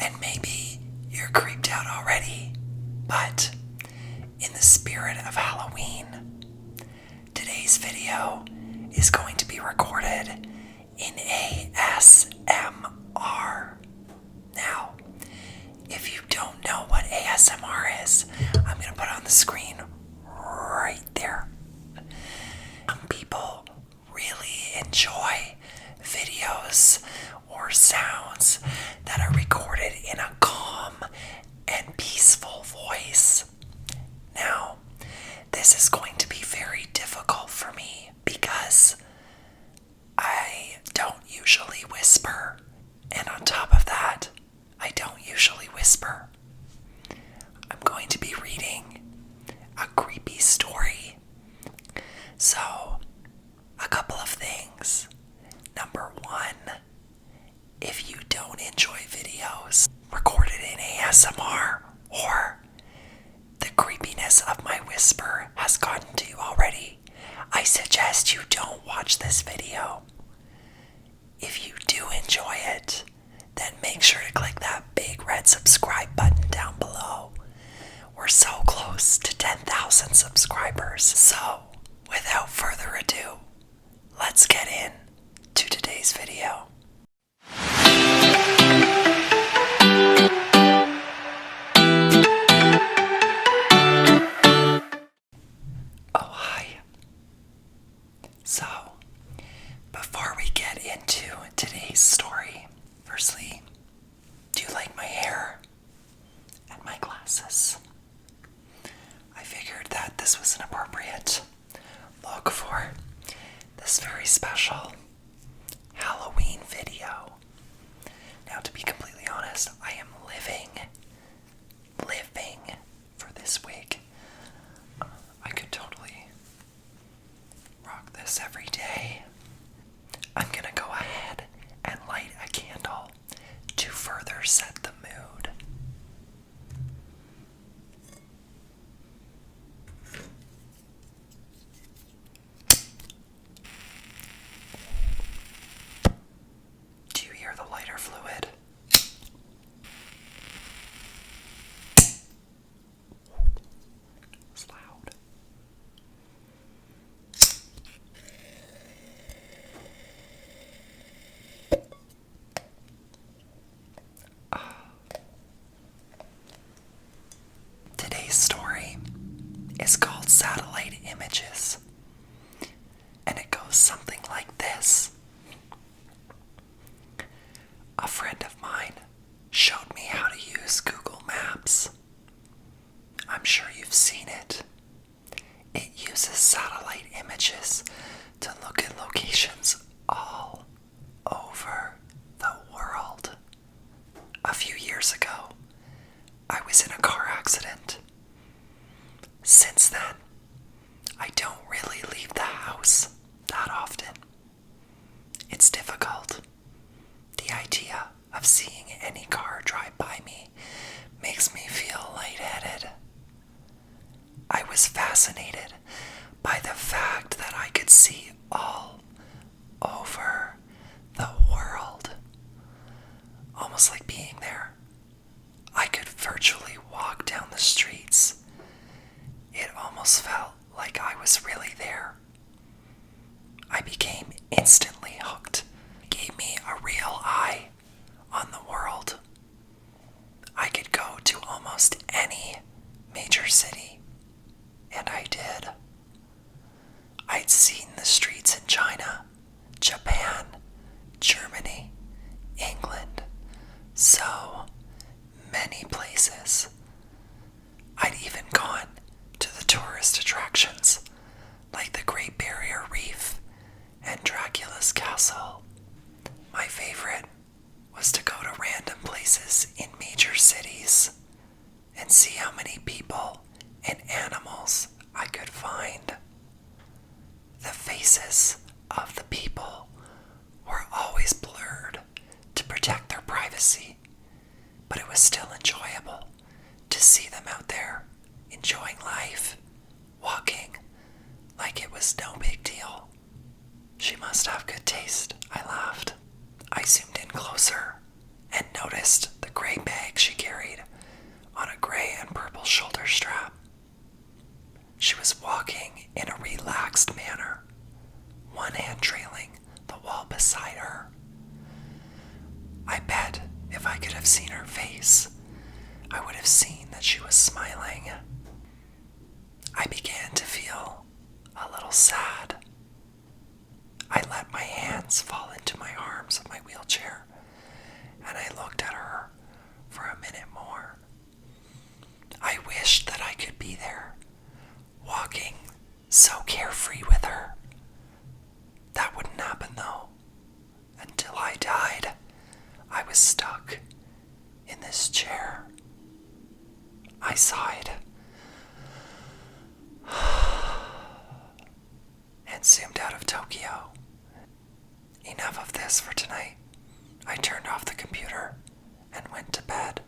And maybe you're creeped out already, but in the spirit of Halloween, today's video is going to be recorded in ASMR. Now, if you don't know what ASMR is, I'm going to put it on the screen right there. Some people really enjoy videos or sounds that are recorded in a calm and peaceful voice. Now, this is going to be very difficult for me because I don't usually whisper, and on top of that, I don't usually whisper. I'm going to be reading a creepy story. So, a couple of things. Number one, if you don't enjoy videos recorded in ASMR or the creepiness of my whisper has gotten to you already, I suggest you don't watch this video. If you do enjoy it, then make sure to click that big red subscribe button down below. We're so close to 10,000 subscribers. So, without further ado, let's get in to today's video. Oh, hi. So, before we get into today's story, firstly, do you like my hair and my glasses? I figured that this was an appropriate look for this very special Halloween video. Now, to be completely honest, I am living for this wig. I could totally rock this every day. I'm gonna go ahead and light a candle to further set the mood. Do you hear the lighter fluid? It's loud. Today's story is called Satellite Images, and it goes something like this. A friend of mine showed me how to use Google Maps. I'm sure you've seen it. It uses satellite images to look at locations all over the world. A few years ago, I was in a car accident. Since then, I don't really leave the house that often. It's difficult. The idea of seeing any car drive by me makes me feel lightheaded. I was fascinated by the fact that I could see all over the world. Almost like being there. I could virtually walk down the streets. It almost felt like I was really there. I became instantly hooked. It gave me a real eye on the world. I could go to almost any major city, and I did. I'd seen the streets in China, Japan, Germany, England, so many places. I'd even gone to the tourist attractions like the Great Barrier Reef and Dracula's Castle. My favorite was to go to random places in major cities and see how many people and animals I could find. The faces of the people were always blurred to protect their privacy, but it was still enjoyable to see them out there enjoying life, walking like it was no big deal. She must have good taste, I laughed. I zoomed in closer and noticed the gray bed have seen her face, I would have seen that she was smiling. I began to feel a little sad. I let my hands fall into my arms of my wheelchair, and I looked at her for a minute more. I wished that I could be there, walking so carefree with her. That wouldn't happen though. Until I died, I was stuck in this chair. I sighed and zoomed out of Tokyo. Enough of this for tonight. I turned off the computer and went to bed.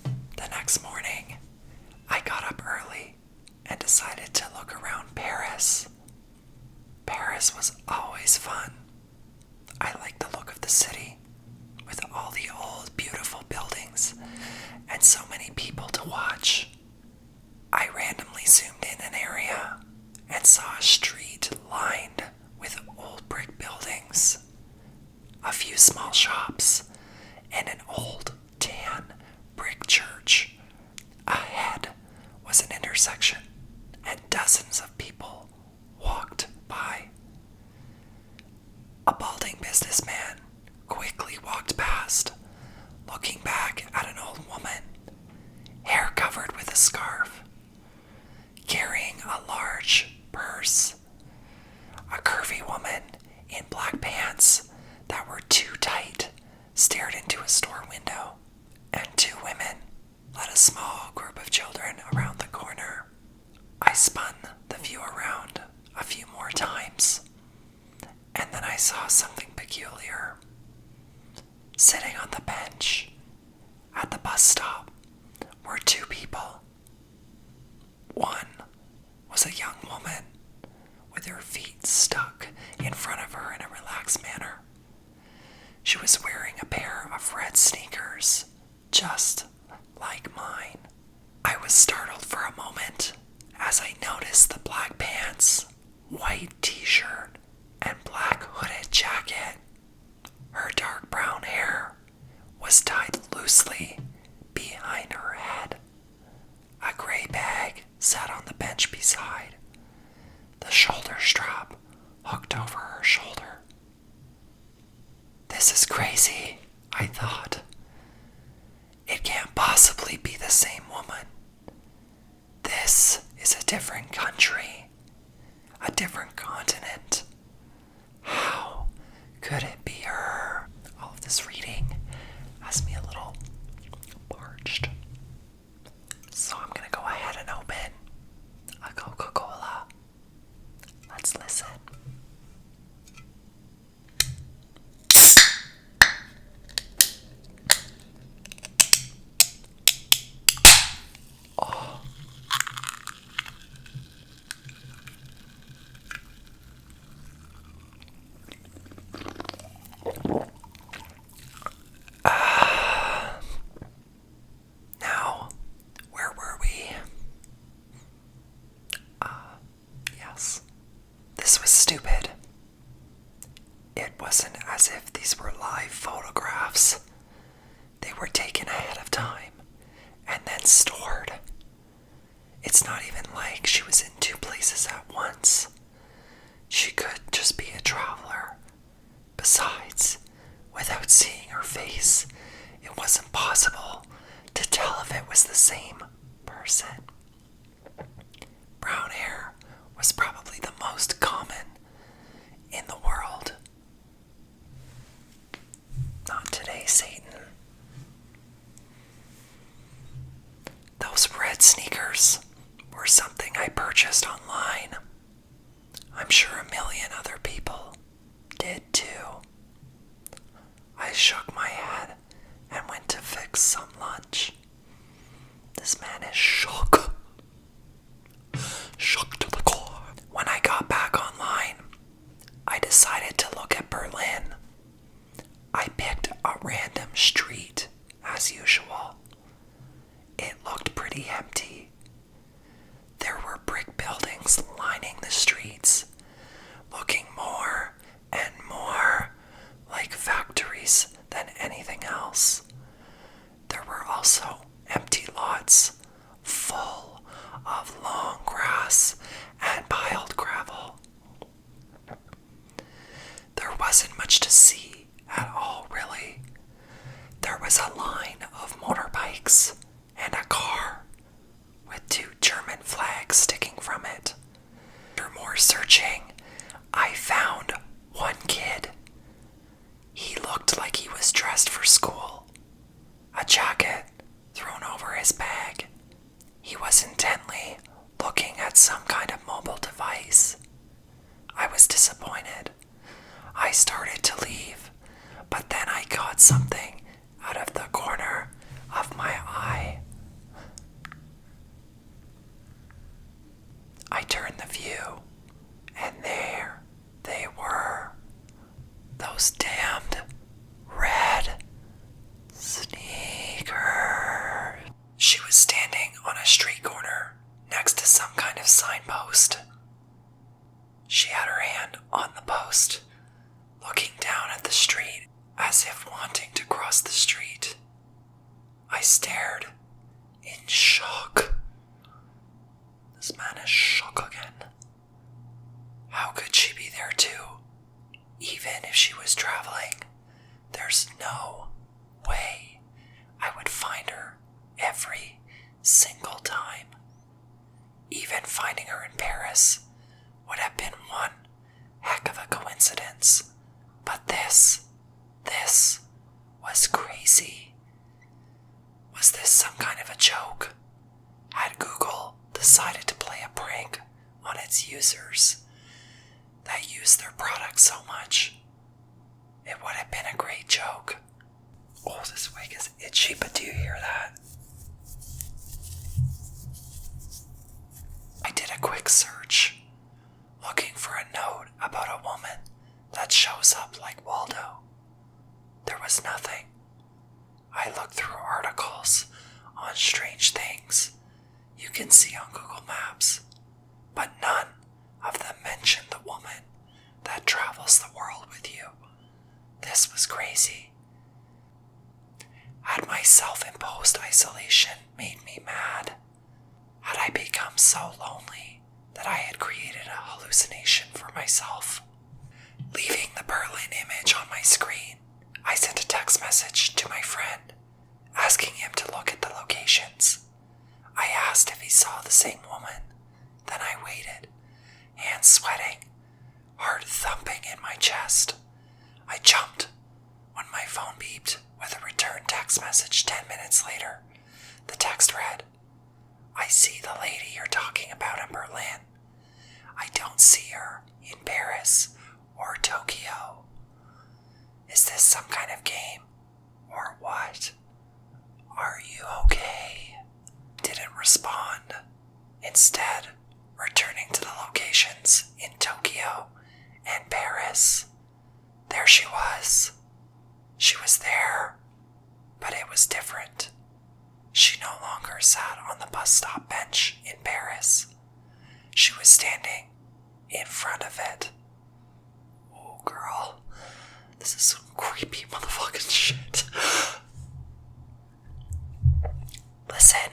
The next morning, I got up early and decided to look around Paris. Paris was always fun. I liked the look of the city, with all the old, beautiful buildings and so many people to watch. I randomly zoomed in an area and saw a street lined with old brick buildings, a few small shops, and an old tan brick church. Ahead was an intersection, and dozens of people walked by. A balding businessman quickly walked past, looking back at an old woman, hair covered with a scarf, carrying a large purse. A curvy woman in black pants that were too tight stared into a store window, and two women led a small group of children around the corner. I spun the view around a few more times, and then I saw something peculiar. Sitting on the bench at the bus stop were two people. One was a young woman with her feet stuck in front of her in a relaxed manner. She was wearing a pair of red sneakers, just like mine. I was startled for a moment as I noticed the black pants, white t-shirt, and black hooded jacket. Her dark brown hair was tied loosely behind her head. A gray bag sat on the bench beside, the shoulder strap hooked over her shoulder. This is crazy, I thought. It can't possibly be the same woman. This is a different country, a different continent. How could it be her? All of this reading has me a little parched. So I'm gonna go ahead and open a Coca-Cola. Let's listen. Oh. Now, where were we? Yes. This was stupid. It wasn't as if these were live photographs. They were taken ahead of time and then stored. It's not even like she was in two places at once. She could just be a traveler. Besides, without seeing her face, it wasn't possible to tell if it was the same person. Brown hair was probably the most common in the world. Not today, Satan. Those red sneakers were something I purchased online. I'm sure a million other people did too. I shook my head and went to fix some lunch. This man is shook. Shook to the core. When I got back online, I decided to look at Berlin. I picked a random street as usual. It looked pretty empty. There were brick buildings lining the streets, looking more and more like factories than anything else. was a line of motorbikes and a car with 2 German flags sticking from it. After more searching, I found one kid. He looked like he was dressed for school, a jacket thrown over his bag. He was intently looking at some kind of mobile device. I was disappointed. I started to leave, but then I caught something out of the corner of my eye. I turned the view, and there they were. Those damned red sneakers. She was standing on a street corner next to some kind of signpost. She had her hand on the post, looking down at the street as if wanting to cross the street. I stared in shock. This man is shook again. How could she be there too? Even if she was traveling, there's no way I would find her every single time. Even finding her in Paris would have been one heck of a coincidence. But this was crazy. Was this some kind of a joke? Had Google decided to play a prank on its users that use their product so much? It would have been a great joke. Oh, this wig is itchy, but do you hear that? I did a quick search, looking for a note about a woman that shows up like Waldo. There was nothing. I looked through articles on strange things you can see on Google Maps, but none of them mentioned the woman that travels the world with you. This was crazy. Had my self-imposed isolation made me mad? Had I become so lonely that I had created a hallucination for myself? Leaving the Berlin image on my screen, I sent a text message to my friend, asking him to look at the locations. I asked if he saw the same woman. Then I waited, hands sweating, heart thumping in my chest. I jumped when my phone beeped with a return text message 10 minutes later. The text read, "I see the lady you're talking about in Berlin. I don't see her in Paris or Tokyo. Is this some kind of game or what? Are you okay?" Didn't respond, instead returning to the locations in Tokyo and Paris. There she was. She was there, but it was different. She no longer sat on the bus stop bench in Paris. She was standing in front of it. Oh, girl, this is some creepy motherfucking shit. Listen,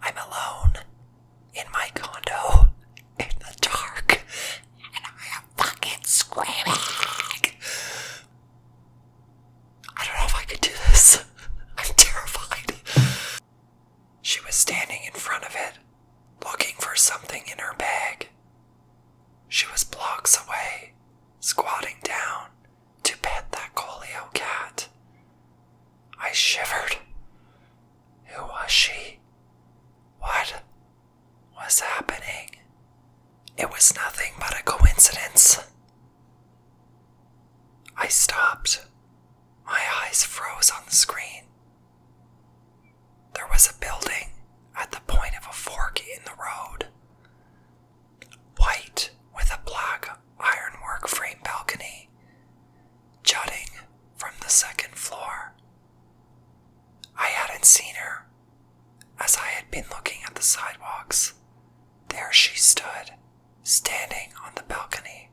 I'm alone in my condo in the dark, and I am fucking screaming. I don't know if I could do this. I'm terrified. She was standing in front of it, looking for something in her bag. She was blocks away, squatting down to pet that Colio cat. I shivered. Who was she? What was happening? It was nothing but a coincidence. I stopped. My eyes froze on the screen. There was a building at the point of a fork in the road. White with a black ironwork frame balcony jutting from the second floor. I hadn't seen her, as I had been looking at the sidewalks. There she stood, standing on the balcony,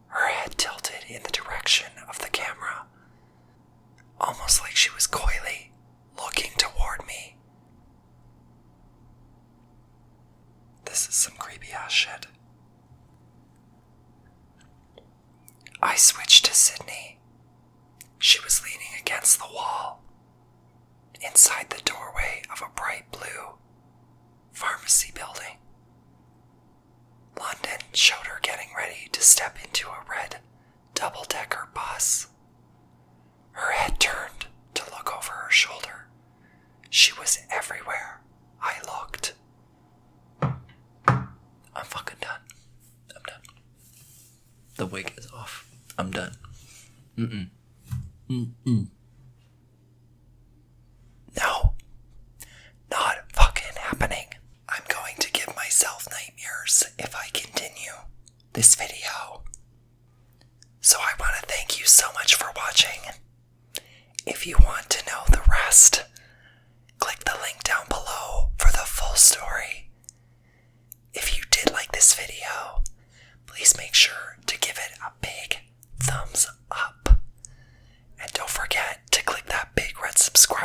her head tilted in the direction of the camera, almost like she was coyly looking toward me. This is some creepy ass shit. I switched to Sydney. She was leaning against the wall, inside the doorway of a bright blue pharmacy building. London showed her getting ready to step into a red double-decker bus. Her head turned to look over her shoulder. She was everywhere I looked. I'm fucking done. I'm done. The wig is off. I'm done. No. Not fucking happening. I'm going to give myself nightmares if I continue this video. So I want to thank you so much for watching. If you want to know the rest, click the link down below for the full story. If you did like this video, please make sure to give it a big thumbs up. And don't forget to click that big red subscribe